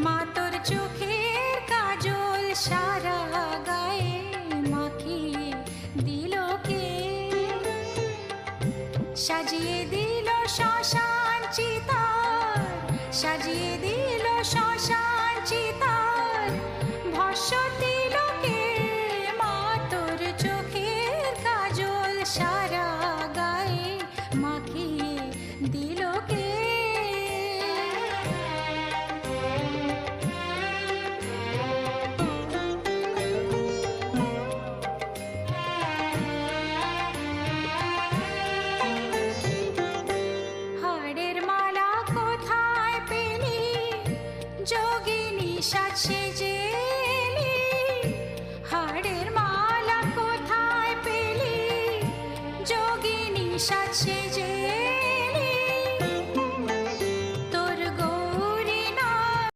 মা তোর চোখের কাজল সারা গায়ে মাখিয়ে দিল কে? সাজিয়ে দিল শ্মশান চিতার, সাজিয়ে দিল শ্মশান চিতার, ভস্য দিল কে? মা তোর চোখের কাজল সারা গায়ে মাখিয়ে দিল কে? হাড়ের মালা কোথায় পেলি যোগিনী সাজ সেজে এলি? হাড়ের মালা কোথায় পেলি যোগিনী সাজ সেজে